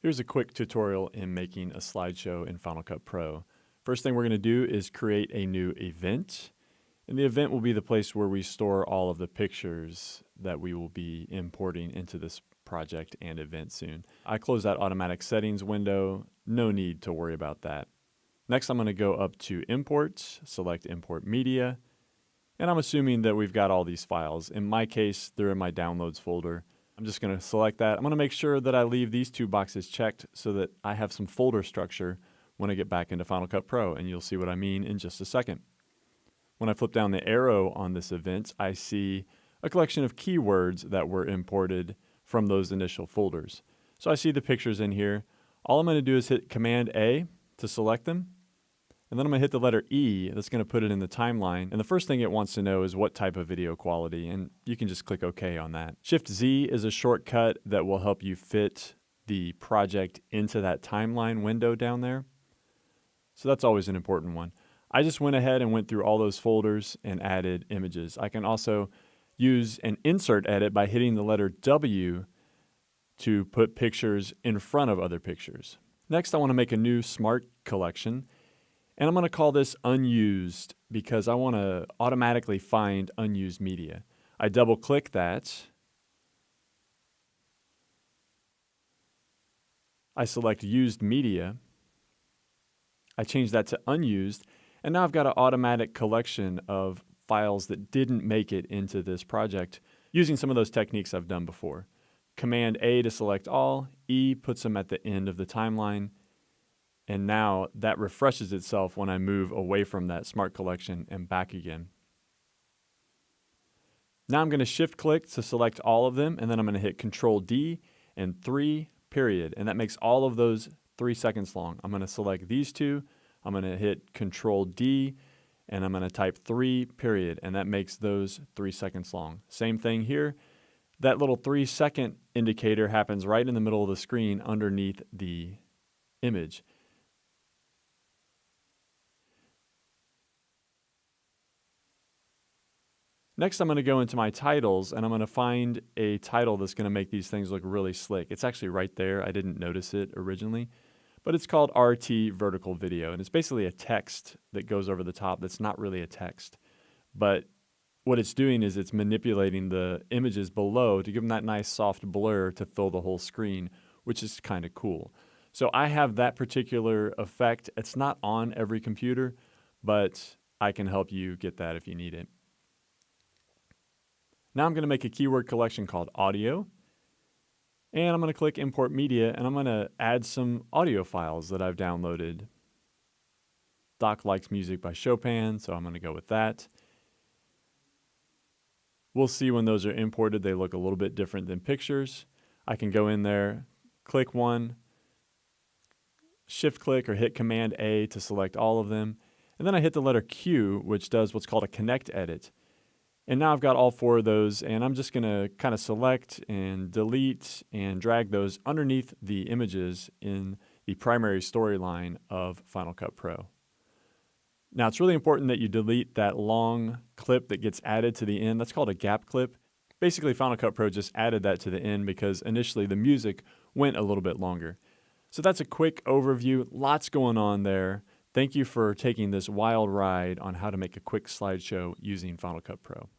Here's a quick tutorial in making a slideshow in Final Cut Pro. First thing we're going to do is create a new event. And the event will be the place where we store all of the pictures that we will be importing into this project and event soon. I close that automatic settings window. No need to worry about that. Next, I'm going to go up to Import, select Import Media, and I'm assuming that we've got all these files. In my case, they're in my Downloads folder. I'm just going to select that. I'm going to make sure that I leave these two boxes checked so that I have some folder structure when I get back into Final Cut Pro, and you'll see what I mean in just a second. When I flip down the arrow on this event, I see a collection of keywords that were imported from those initial folders. So I see the pictures in here. All I'm going to do is hit Command A to select them. And then I'm going to hit the letter E. That's going to put it in the timeline. And the first thing it wants to know is what type of video quality. And you can just click OK on that. Shift Z is a shortcut that will help you fit the project into that timeline window down there. So that's always an important one. I just went ahead and went through all those folders and added images. I can also use an insert edit by hitting the letter W to put pictures in front of other pictures. Next, I want to make a new smart collection. And I'm going to call this unused because I want to automatically find unused media. I double click that. I select used media. I change that to unused. And now I've got an automatic collection of files that didn't make it into this project using some of those techniques I've done before. Command A to select all. E puts them at the end of the timeline. And now that refreshes itself when I move away from that smart collection and back again. Now I'm going to shift click to select all of them, and then I'm going to hit Control D and 3, period. And that makes all of those 3 seconds long. I'm going to select these two, I'm going to hit Control D, and I'm going to type 3, period. And that makes those 3 seconds long. Same thing here. That little 3-second indicator happens right in the middle of the screen underneath the image. Next, I'm going to go into my titles, and I'm going to find a title that's going to make these things look really slick. It's actually right there. I didn't notice it originally, but it's called RT Vertical Video, and it's basically a text that goes over the top that's not really a text. But what it's doing is it's manipulating the images below to give them that nice soft blur to fill the whole screen, which is kind of cool. So I have that particular effect. It's not on every computer, but I can help you get that if you need it. Now I'm going to make a keyword collection called audio, and I'm going to click Import Media, and I'm going to add some audio files that I've downloaded. Doc likes music by Chopin, so I'm going to go with that. We'll see when those are imported, they look a little bit different than pictures. I can go in there, click one, shift click or hit Command A to select all of them, and then I hit the letter Q, which does what's called a connect edit. And now I've got all 4 of those, and I'm just going to kind of select and delete and drag those underneath the images in the primary storyline of Final Cut Pro. Now, it's really important that you delete that long clip that gets added to the end. That's called a gap clip. Basically, Final Cut Pro just added that to the end because initially the music went a little bit longer. So that's a quick overview. Lots going on there. Thank you for taking this wild ride on how to make a quick slideshow using Final Cut Pro.